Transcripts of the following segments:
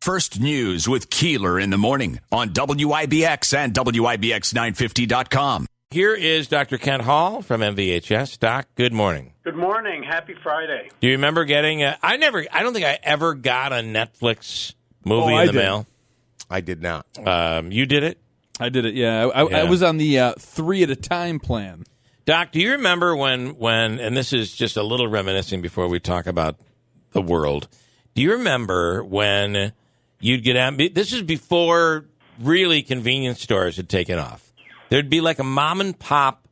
First News with Keeler in the morning on WIBX and WIBX950.com. Here is Dr. Kent Hall from MVHS. Doc, good morning. Good morning. Happy Friday. Do you remember getting I don't think I ever got a Netflix movie in the mail. I did not. You did it? I did it, yeah. I was on the 3 at a time plan. Doc, do you remember when, and this is just a little reminiscing before we talk about the world, do you remember when you'd get out, this is before really convenience stores had taken off. There'd be like a mom and pop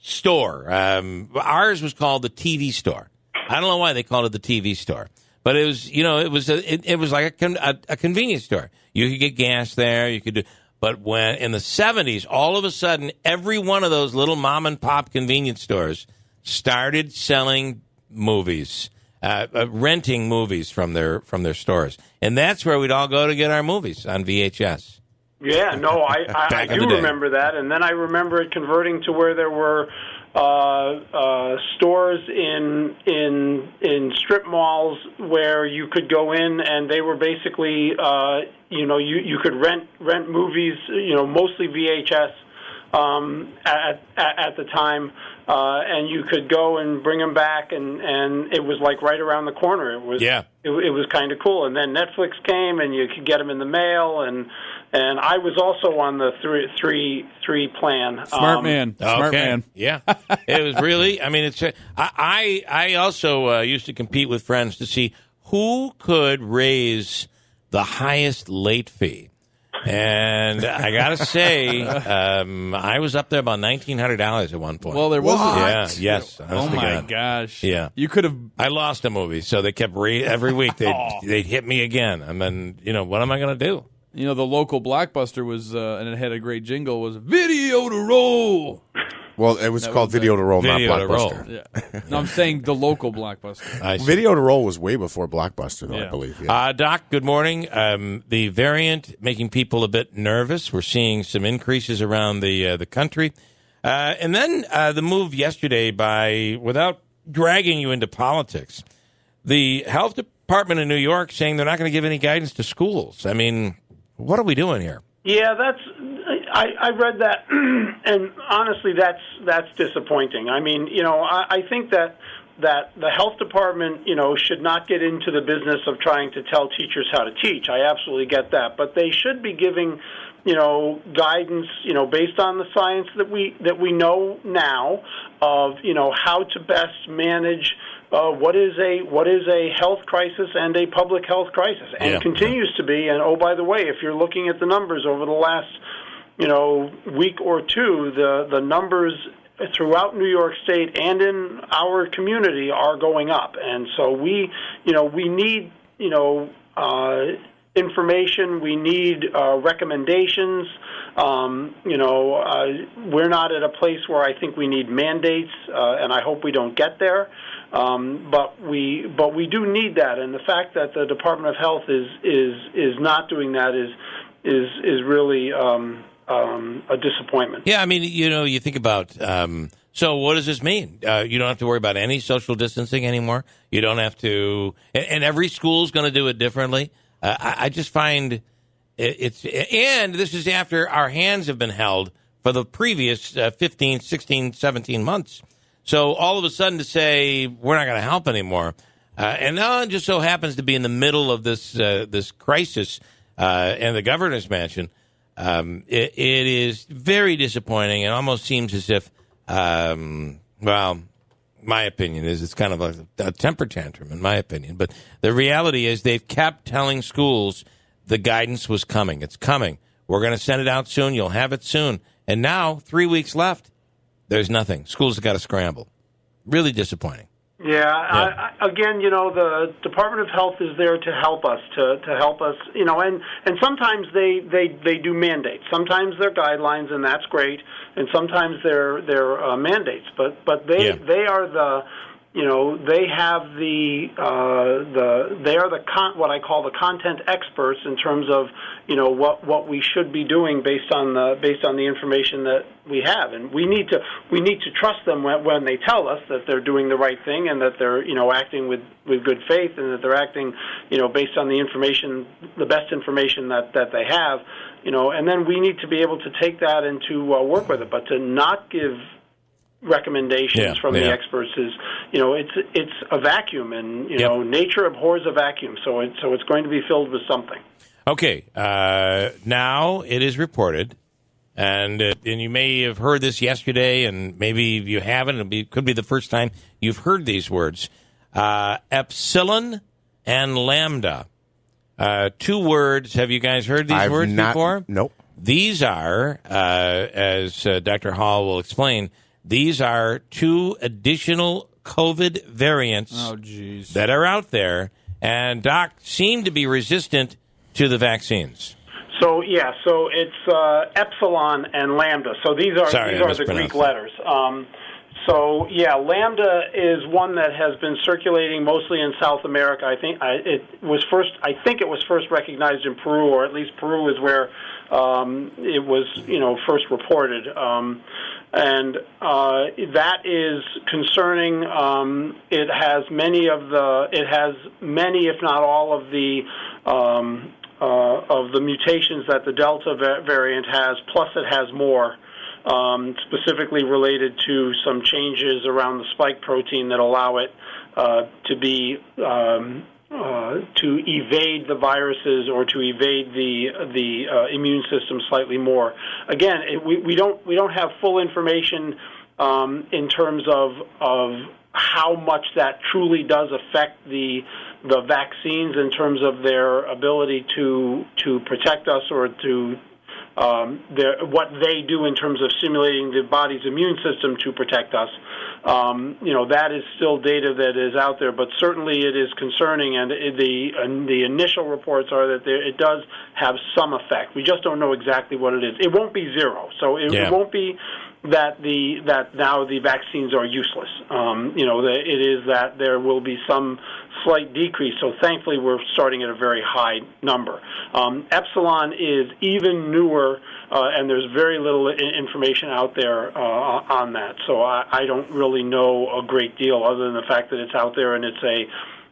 store. Ours was called the TV store. I don't know why they called it the TV store, but it was, it was like a convenience store. You could get gas there. You could do, but when in the 70s, all of a sudden, every one of those little mom and pop convenience stores started selling movies, renting movies from their stores, and that's where we'd all go to get our movies on VHS. Yeah, no, I do remember that, and then I remember it converting to where there were stores in strip malls where you could go in and they were basically, you could rent movies, mostly VHS at the time, and you could go and bring them back, and it was like right around the corner. It was kind of cool, and then Netflix came, and you could get them in the mail, and I was also on the three plan. Smart man. Yeah, it was really. I mean, it's. I also used to compete with friends to see who could raise the highest late fee, and I gotta say, I was up there about $1,900 at one point. Well, there was. Yeah. Yes. Oh my gosh. Yeah. You could have. I lost a movie, so they kept every week they'd hit me again, and then what am I going to do? The local Blockbuster was, and it had a great jingle, was Video to Roll. Well, it was called Video to Roll, not Blockbuster. Yeah. No, I'm saying the local Blockbuster. Video to Roll was way before Blockbuster, though, I believe. Yeah. Doc, good morning. The variant making people a bit nervous. We're seeing some increases around the country. And then the move yesterday without dragging you into politics, the health department in New York saying they're not going to give any guidance to schools. I mean, what are we doing here? Yeah, I read that, and honestly, that's disappointing. I mean, I think that the health department, should not get into the business of trying to tell teachers how to teach. I absolutely get that, but they should be giving, guidance, based on the science that we know now of, how to best manage what is a health crisis and a public health crisis, and continues to be. And oh, by the way, if you're looking at the numbers over the last week or two, the numbers throughout New York State and in our community are going up, and so we need information. We need recommendations. We're not at a place where I think we need mandates, and I hope we don't get there. But we do need that, and the fact that the Department of Health is not doing that is really a disappointment. Yeah, I mean, you think about. So what does this mean? You don't have to worry about any social distancing anymore. You don't have to, and every school's going to do it differently. I just find and this is after our hands have been held for the previous 15, 16, 17 months. So all of a sudden to say we're not going to help anymore, and now it just so happens to be in the middle of this crisis in the governor's mansion. It is very disappointing. It almost seems as if, my opinion is it's kind of a temper tantrum, in my opinion. But the reality is they've kept telling schools the guidance was coming. It's coming. We're going to send it out soon. You'll have it soon. And now, 3 weeks left, there's nothing. Schools have got to scramble. Really disappointing. Yeah. Again, the Department of Health is there to help us, and sometimes they do mandates. Sometimes they're guidelines, and that's great, and sometimes they're mandates. But they are they have they are what I call the content experts in terms of what we should be doing based on the information that we have, and we need to trust them when they tell us that they're doing the right thing and that they're acting with good faith and that they're acting based on the best information that they have, and then we need to be able to take that and to work with it, but to not give recommendations from the experts is it's a vacuum, and nature abhors a vacuum, so it's going to be filled with something. Okay, now it is reported, and you may have heard this yesterday, and maybe you haven't. Could be the first time you've heard these words: epsilon and lambda. 2 words. Have you guys heard these words before? Nope. These are, as Dr. Hall will explain, these are 2 additional COVID variants that are out there, and Doc seem to be resistant to the vaccines. So it's epsilon and lambda. So these are the Greek letters. Lambda is one that has been circulating mostly in South America. I think it was first recognized in Peru, or at least Peru is where it was first reported. And that is concerning. It has many, if not all, of the mutations that the Delta variant has. Plus, it has more, specifically related to some changes around the spike protein that allow it to be to evade the viruses or to evade the immune system slightly more. Again, we don't have full information in terms of how much that truly does affect the vaccines in terms of their ability to protect us or to what they do in terms of stimulating the body's immune system to protect us. That is still data that is out there, but certainly it is concerning, and the initial reports are that it does have some effect. We just don't know exactly what it is. It won't be zero, so it won't be that now the vaccines are useless. It is that there will be some slight decrease. So thankfully, we're starting at a very high number. Epsilon is even newer, and there's very little information out there on that. So I don't really know a great deal other than the fact that it's out there, and it's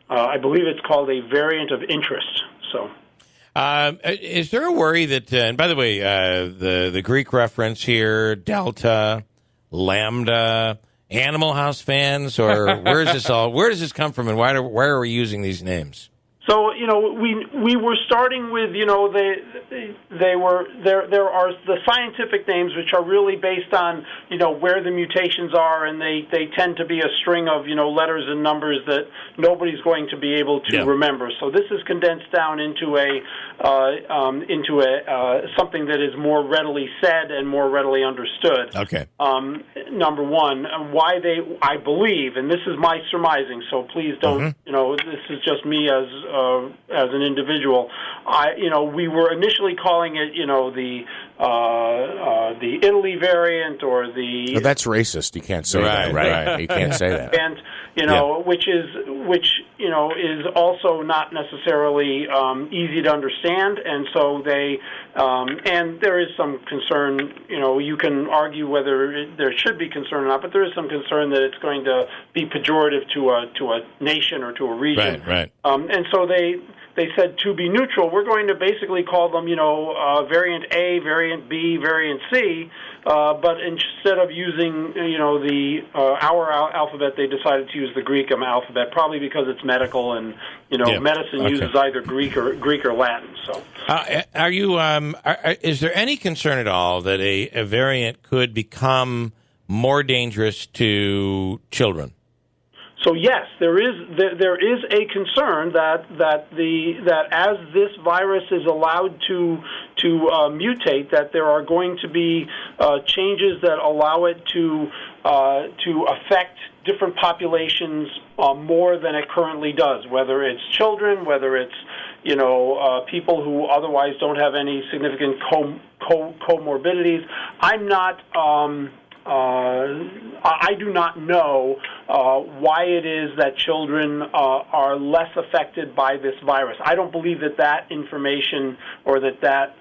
I believe it's called a variant of interest. So. Is there a worry that, and by the way, the Greek reference here, Delta, Lambda, Animal House fans, or where does this come from, and why are we using these names? So we were starting with there are the scientific names, which are really based on where the mutations are, and they tend to be a string of letters and numbers that nobody's going to be able to remember. So this is condensed down into something that is more readily said and more readily understood. Okay. Number one, I believe, and this is my surmising, so please don't this is just me as an individual. We were initially calling it, the Italy variant or the. No, that's racist. You can't say that, right? You can't say that. And which is also not necessarily easy to understand, and so they and there is some concern. You can argue whether there should be concern or not, but there is some concern that it's going to be pejorative to a nation or to a region. Right. And so they said, to be neutral, we're going to basically call them, variant A, variant B, variant C, but instead of using, our alphabet, they decided to use the Greek alphabet, probably because it's medical, and medicine uses either Greek or Latin. So, are you? Is there any concern at all that a variant could become more dangerous to children? So yes, there is a concern that as this virus is allowed to mutate, that there are going to be changes that allow it to affect different populations more than it currently does. Whether it's children, whether it's people who otherwise don't have any significant comorbidities. I'm not I do not know why it is that children are less affected by this virus. I don't believe that information or that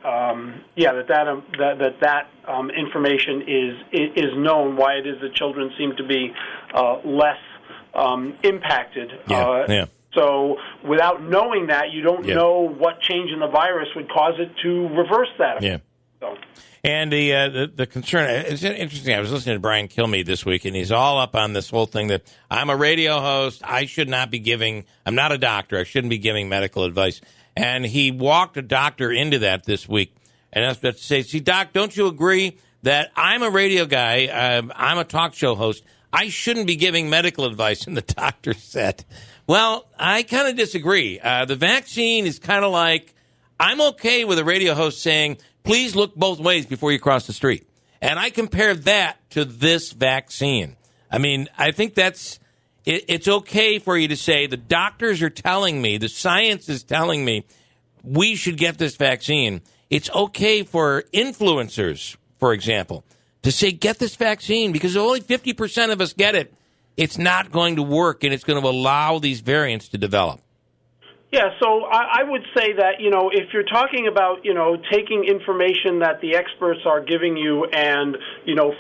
information is known. Why it is that children seem to be less impacted. So without knowing that, you don't know what change in the virus would cause it to reverse that effect. So. And the concern, it's interesting. I was listening to Brian Kilmeade this week, and he's all up on this whole thing that I'm a radio host. I should not be giving, I'm not a doctor. I shouldn't be giving medical advice. And he walked a doctor into that this week. And I was about to say, see, Doc, don't you agree that I'm a radio guy? I'm a talk show host. I shouldn't be giving medical advice. And the doctor said, well, I kind of disagree. The vaccine is kind of like, I'm okay with a radio host saying, please look both ways before you cross the street. And I compare that to this vaccine. I mean, I think it's okay for you to say the doctors are telling me, the science is telling me we should get this vaccine. It's okay for influencers, for example, to say get this vaccine because only 50% of us get it. It's not going to work, and it's going to allow these variants to develop. Yeah, so I would say that, if you're talking about, taking information that the experts are giving you and,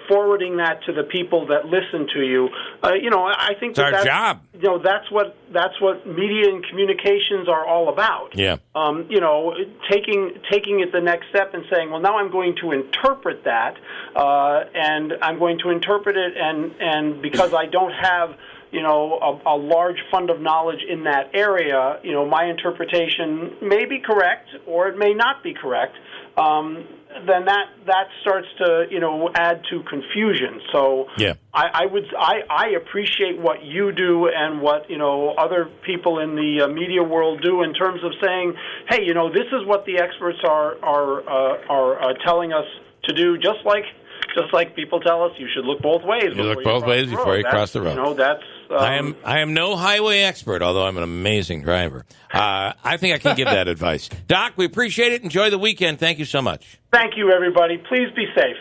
forwarding that to the people that listen to you, I think it's our job. That's what media and communications are all about. Yeah. Taking it the next step and saying, well, now I'm going to interpret that, and I'm going to interpret it, and because I don't have a large fund of knowledge in that area, my interpretation may be correct or it may not be correct, then that starts to, add to confusion. So I appreciate what you do and what, other people in the media world do in terms of saying, hey, this is what the experts are telling us to do, just like people tell us you should look both ways. You look both ways before you cross the road. I am no highway expert, although I'm an amazing driver. I think I can give that advice. Doc, we appreciate it. Enjoy the weekend. Thank you so much. Thank you, everybody. Please be safe.